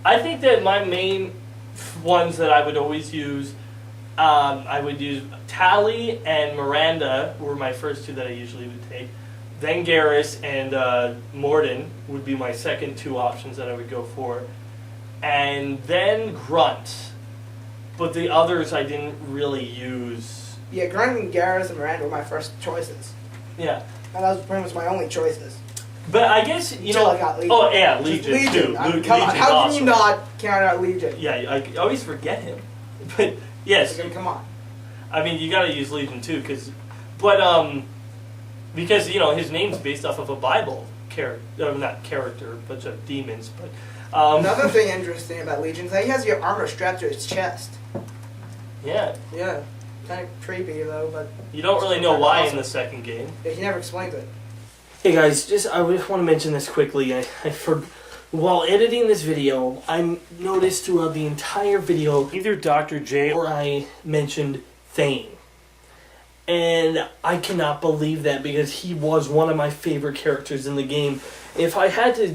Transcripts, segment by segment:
I think that my main ones that I would always use, I would use Tally and Miranda were my first two that I usually would take. Then Garrus and Morden would be my second two options that I would go for. And then Grunt. But the others I didn't really use. Yeah, Grunt and Garrus and Miranda were my first choices. Yeah. And that was pretty much my only choices. But I guess, Until I got Legion. Oh, yeah, Legion too. I mean, come on, how awesome. can you not count out Legion? Yeah, I always forget him. But, yes. Like, come on. I mean, you gotta use Legion too, because, you know, his name's based off of a Bible character, not character, bunch of demons, but, Another thing interesting about Legion is that he has your armor strapped to his chest. Yeah. Yeah. Kind of creepy, though, but... You don't really know why in the second game. Yeah, he never explains it. Hey guys, I just want to mention this quickly. While editing this video, I noticed throughout the entire video, either Dr. J or I mentioned Thane. And I cannot believe that because he was one of my favorite characters in the game. If I had to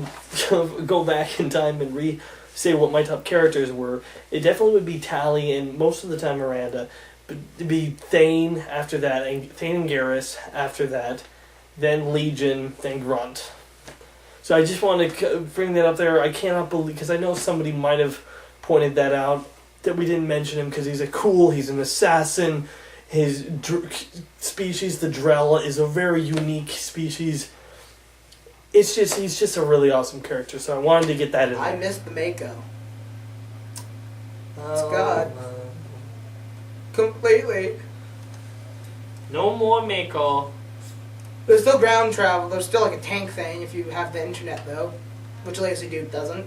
go back in time and say what my top characters were, it definitely would be Tally and most of the time Miranda. But it'd be Thane after that, and Thane and Garrus after that, then Legion, then Grunt. So I just want to bring that up there. I cannot believe, because I know somebody might have pointed that out, that we didn't mention him because he's he's an assassin. His species, the Drell, is a very unique species. He's just a really awesome character, so I wanted to get that in there. I missed the Mako. It's God. Completely. No more Mako. There's still ground travel. There's still like a tank thing if you have the internet, though. Which Lazy Dude doesn't.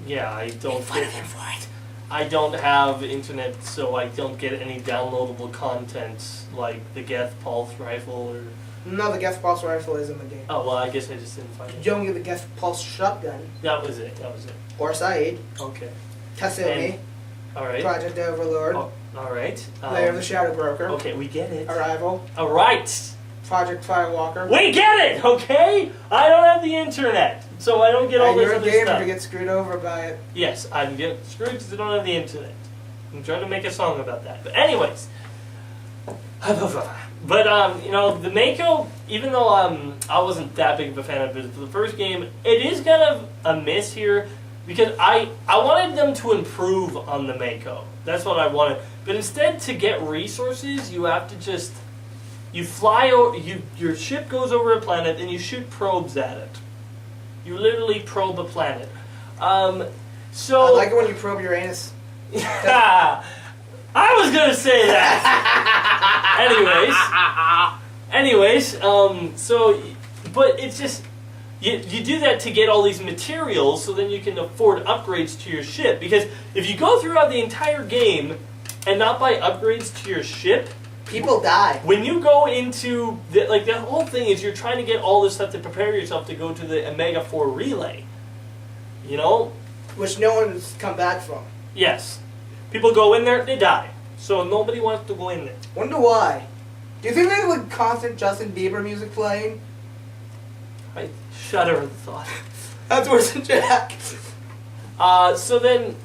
Yeah, I don't Fight him for it. I don't have internet, so I don't get any downloadable content like the Geth Pulse rifle or... No, the Geth Pulse rifle is in the game. Oh, well, I guess I just didn't find You it. don't get the Geth Pulse shotgun. That was it. Or Saeed. Okay. Kasumi. Alright. Project Overlord. Oh, alright. Lair of the Shadow Broker. Okay, we get it. Arrival. Alright! Project Firewalker. We get it, okay? I don't have the internet, so I don't get all this You're a other gamer stuff. to get screwed over by it. Yes, I'm getting screwed because I don't have the internet. I'm trying to make a song about that. But anyways. But, you know, the Mako, even though I wasn't that big of a fan of it for the first game, it is kind of a miss here because I wanted them to improve on the Mako. That's what I wanted. But instead, to get resources, you have to just... You fly over... Your ship goes over a planet, and you shoot probes at it. You literally probe a planet. So... I like it when you probe Uranus. I was gonna say that. Anyways, so, but it's just you do that to get all these materials, so then you can afford upgrades to your ship. Because if you go throughout the entire game and not buy upgrades to your ship, people die. When you go into the whole thing is you're trying to get all this stuff to prepare yourself to go to the Omega 4 relay. You know, which no one's come back from. Yes. People go in there, they die. So nobody wants to go in there. Wonder why. Do you think there's like constant Justin Bieber music playing? I shudder at the thought. That's worse than Jack. So then,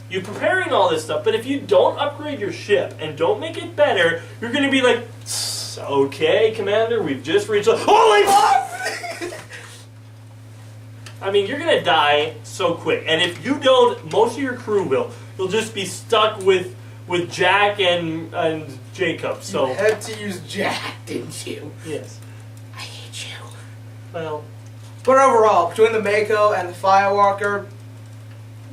you're preparing all this stuff, but if you don't upgrade your ship and don't make it better, you're going to be like, okay, Commander, we've just reached a... Holy fuck! I mean, you're going to die so quick. And if you don't, most of your crew will. You'll just be stuck with Jack and Jacob. So you had to use Jack, didn't you? Yes. I hate you. Well. But overall, between the Mako and the Firewalker,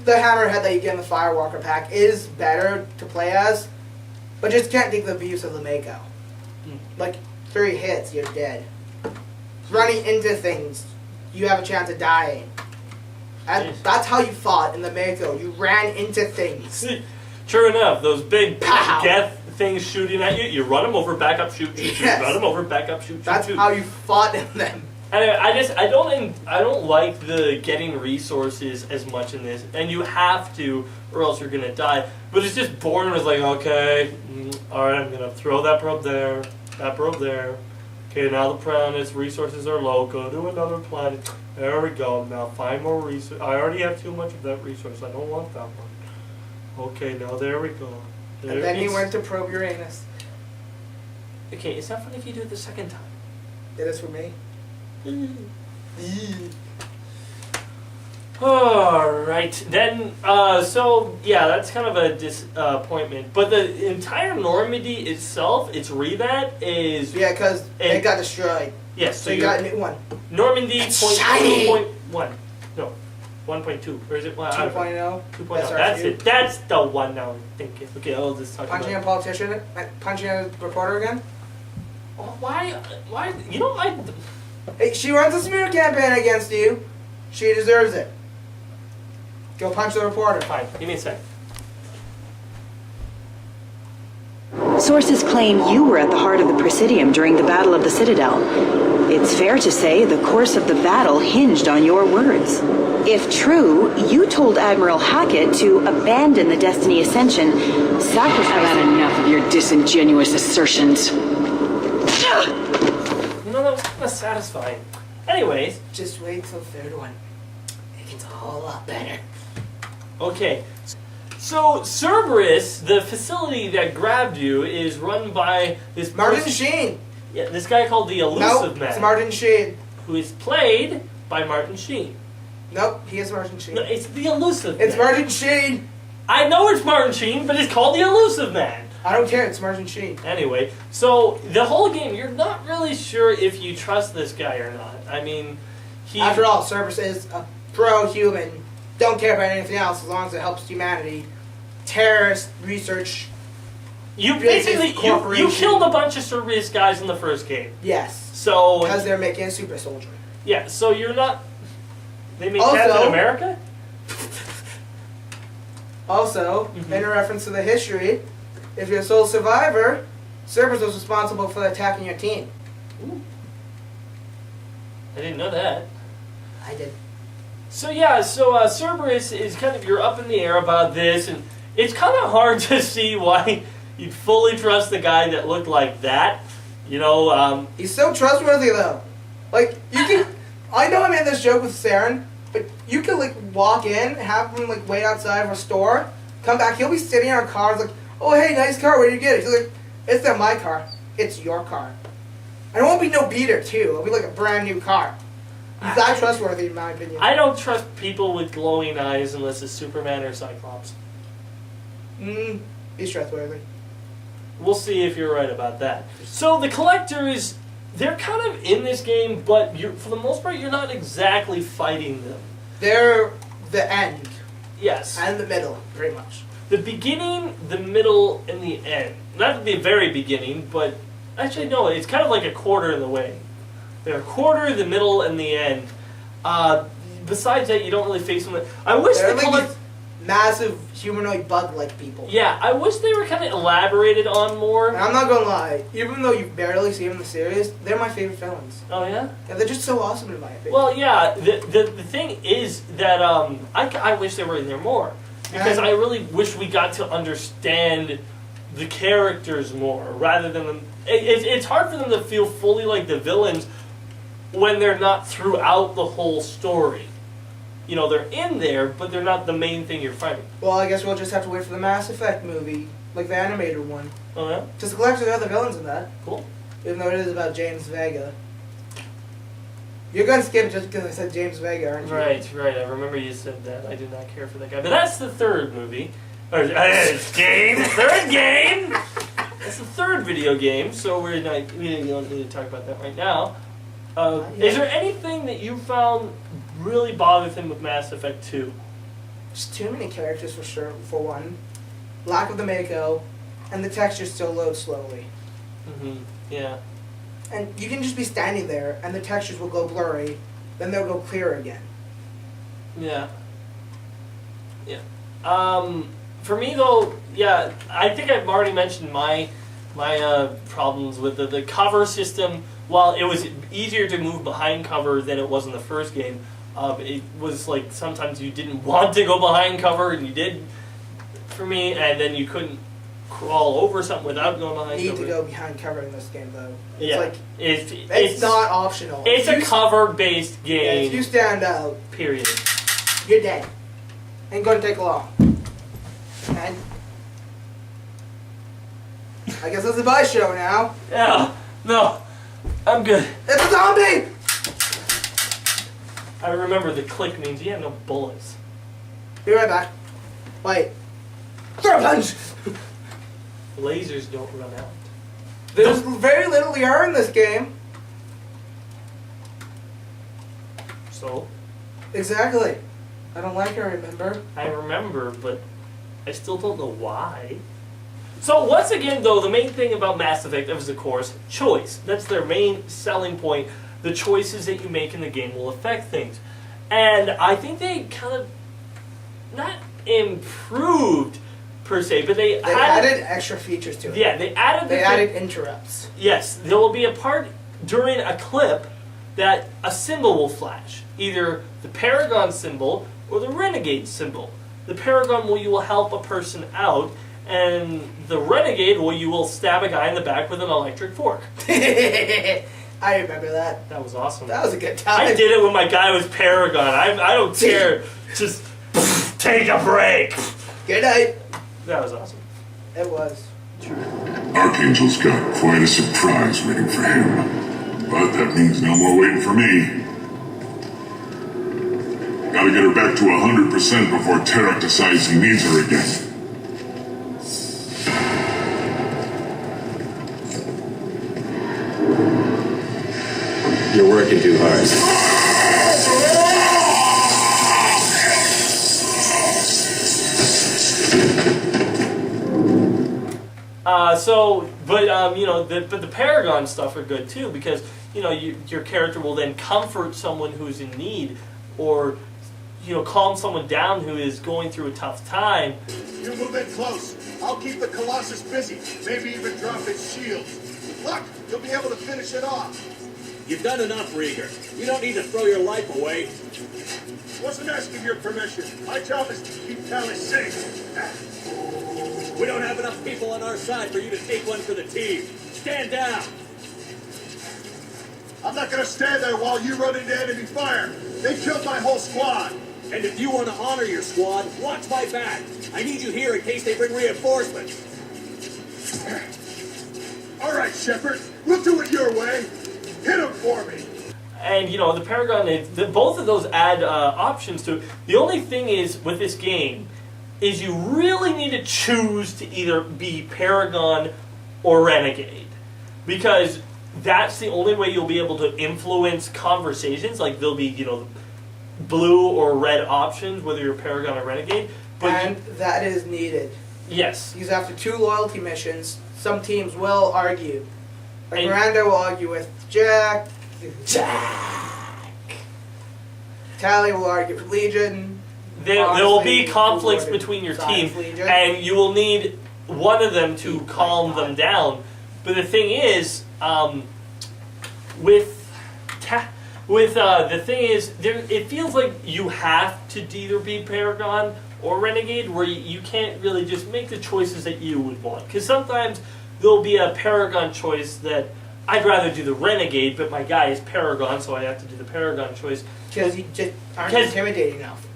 the Hammerhead that you get in the Firewalker pack is better to play as, but just can't take the abuse of the Mako. Like, 3 hits, you're dead. Running into things, you have a chance of dying. And that's how you fought in the Mako. You ran into things. True enough, those big Pow! Geth things shooting at you, you run them over, back up, shoot, shoot, Yes. shoot, run them over, back up, shoot, shoot, That's shoot. how you fought in them. And I don't like the getting resources as much in this, and you have to, or else you're gonna die. But it's just boring. It's like, okay, all right, I'm gonna throw that probe there, that probe there. Okay, now the planet's resources are low. Go to another planet. There we go. Now find more resource. I already have too much of that resource. I don't want that one. Okay, now there we go. And then he went to probe Uranus. Okay, it's not funny if you do it the second time. It is for me. Alright, then, so, yeah, that's kind of a disappointment. But the entire Normandy itself, its revamp is... Yeah, because it got destroyed. Yes, so you got a new one. Normandy It's point shiny! 2.1. No, 1.2. Or is it... 2.0? 2.0. That's it. That's the one now I'm thinking. Okay, I'll just talk Punching about a politician? Punching a reporter again? Oh, why? You know, Hey, she runs a smear campaign against you. She deserves it. Go punch the reporter. Fine, give me a sec. Sources claim you were at the heart of the Presidium during the Battle of the Citadel. It's fair to say the course of the battle hinged on your words. If true, you told Admiral Hackett to abandon the Destiny Ascension, sacrificing... I've had enough of your disingenuous assertions. You know, that was kind of satisfying. Anyways. Just wait till the third one. It gets a whole lot better. Okay. So, Cerberus, the facility that grabbed you, is run by this Martin person- Sheen. Yeah, this guy called the Elusive Nope, Man. it's Martin Sheen. Who is played by Martin Sheen. Nope, he is Martin Sheen. No, it's the Elusive It's Man. Martin Sheen. I know it's Martin Sheen, but it's called the Elusive Man. I don't care, it's Martin Sheen. Anyway, so the whole game, you're not really sure if you trust this guy or not. I mean, he... After all, Cerberus is a pro-human, don't care about anything else as long as it helps humanity. Terrorist research. You business basically, you corporation. killed a bunch of Cerberus guys in the first game. Yes. So... Because they're making a super soldier. Yeah, so you're not... They made Also- Captain America? Also, in a reference to the history, if you're a sole survivor, Cerberus was responsible for attacking your team. Ooh. I didn't know that. I did. So yeah, so Cerberus is kind of, you're up in the air about this, and it's kind of hard to see why you'd fully trust the guy that looked like that. You know, He's so trustworthy though. Like, you can... I know I made this joke with Saren, but you could, like, walk in, have him, like, wait outside of a store, come back, he'll be sitting in our car, like, oh, hey, nice car, where'd you get it? He's like, it's not my car, it's your car. And it won't be no beater, too. It'll be, like, a brand new car. He's that trustworthy, in my opinion. I don't trust people with glowing eyes unless it's Superman or Cyclops. He's trustworthy. We'll see if you're right about that. So the collectors, they're kind of in this game, but for the most part, you're not exactly fighting them. They're the end. Yes. And the middle, pretty much. The beginning, the middle, and the end. Not the very beginning, but actually no, it's kind of like a quarter of the way. They're a quarter, the middle, and the end. Besides that, you don't really face them. I wish They're the like these massive humanoid bug-like people. Yeah, I wish they were kind of elaborated on more. And I'm not gonna lie, even though you barely see them in the series, they're my favorite villains. Oh yeah? Yeah, they're just so awesome in my opinion. Well, yeah. The thing is that I wish they were in there more because I really wish we got to understand the characters more rather than them. It's hard for them to feel fully like the villains when they're not throughout the whole story. You know, they're in there, but they're not the main thing you're fighting. Well, I guess we'll just have to wait for the Mass Effect movie, like the animated one. Oh yeah? Because the collectors are the villains in that, Cool. even though it is about James Vega. You're gonna skip it just because I said James Vega, aren't you? Right. I remember you said that. I did not care for that guy. But that's the third movie. Or, game! Third game! That's the third video game, so we don't need to talk about that right now. Is there anything that you found really bothersome with Mass Effect 2? Just too many characters for sure, for one. Lack of the Mako, and the textures still load slowly. Mm-hmm. Yeah. And you can just be standing there, and the textures will go blurry, then they'll go clear again. Yeah. For me though, yeah, I think I've already mentioned my problems with the cover system. While it was easier to move behind cover than it was in the first game, it was like sometimes you didn't want to go behind cover and you did for me, and then you couldn't crawl over something without going behind Need cover. to go behind cover in this game though. It's Yeah, like it's not optional. It's If a you- cover-based yeah, game. if you stand out, Period. you're dead. Ain't gonna take long. And I guess it's a bye show now. Yeah. No, I'm good. It's a zombie! I remember the click means you have no bullets. Be right back. Wait. Throw a punch! Lasers don't run out. There's very little ER in this game. So Exactly. I don't like her, remember? I remember, but I still don't know why. So once again, though, the main thing about Mass Effect is, of course, choice. That's their main selling point. The choices that you make in the game will affect things. And I think they kind of, not improved, per se, but they added extra features to it. Yeah, they added the They thing- added interrupts. Yes, there will be a part during a clip that a symbol will flash. Either the Paragon symbol or the Renegade symbol. The Paragon you will help a person out, and the Renegade you will stab a guy in the back with an electric fork. I remember that. That was awesome. That was a good time. I did it when my guy was Paragon. I don't care. Just take a break. Good night. That was awesome. It was. Archangel's got quite a surprise waiting for him. But that means no more waiting for me. Gotta get her back to 100% before Terok decides he needs her again. You're working too hard. But the Paragon stuff are good too, because your character will then comfort someone who's in need, or calm someone down who is going through a tough time. You move in close. I'll keep the Colossus busy. Maybe even drop its shields. Look, you'll be able to finish it off. You've done enough, Rieger. You don't need to throw your life away. Wasn't asking your permission. My job is to keep Tally safe. We don't have enough people on our side for you to take one for the team. Stand down. I'm not gonna stand there while you run into enemy fire. They killed my whole squad. And if you want to honor your squad, watch my back. I need you here in case they bring reinforcements. All right, Shepard. We'll do it your way. Hit him for me. And the Paragon, both of those add options to it. The only thing is with this game is you really need to choose to either be Paragon or Renegade, because that's the only way you'll be able to influence conversations. Like there'll be blue or red options whether you're Paragon or Renegade. But And that is needed. yes, Because after 2 loyalty missions, some teams will argue. Like And- Miranda will argue with Jack. Tally will argue with Legion. there will be Honestly, conflicts who would between your side team, of Legion? and you will need one of them to calm them down. But the thing is, the thing is, it feels like you have to either be Paragon or Renegade, where you can't really just make the choices that you would want. Because sometimes there'll be a Paragon choice that I'd rather do the Renegade, but my guy is Paragon, so I have to do the Paragon choice. Because you just aren't 'Cause- intimidating enough.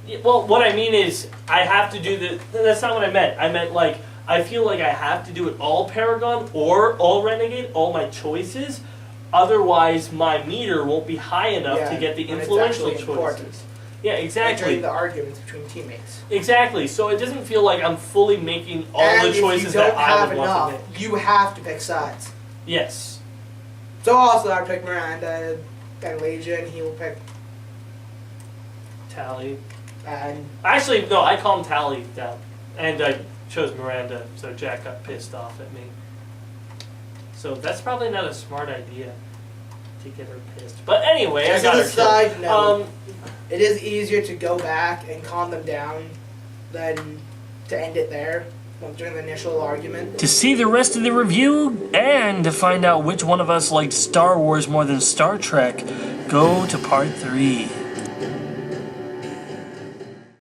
Yeah, well, what I mean is, I have to do the. That's not what I meant. I meant like I feel like I have to do it all Paragon or all Renegade, all my choices. Otherwise, my meter won't be high enough Yeah, to get the when it's influential actually choices. important. Yeah, Like exactly. during the arguments between teammates. Exactly. So it doesn't feel like I'm fully making all and the choices if you don't that I have would want enough, to make. you have to pick sides. Yes. So also I'd pick Miranda and Legion. He will pick Tally. and Actually, no, I calmed Tally down. And I chose Miranda, so Jack got pissed off at me. So that's probably not a smart idea to get her pissed. But anyway, Just I got her as a side killed. note, it is easier to go back and calm them down than to end it there during the initial argument. To see the rest of the review and to find out which one of us liked Star Wars more than Star Trek, go to part 3.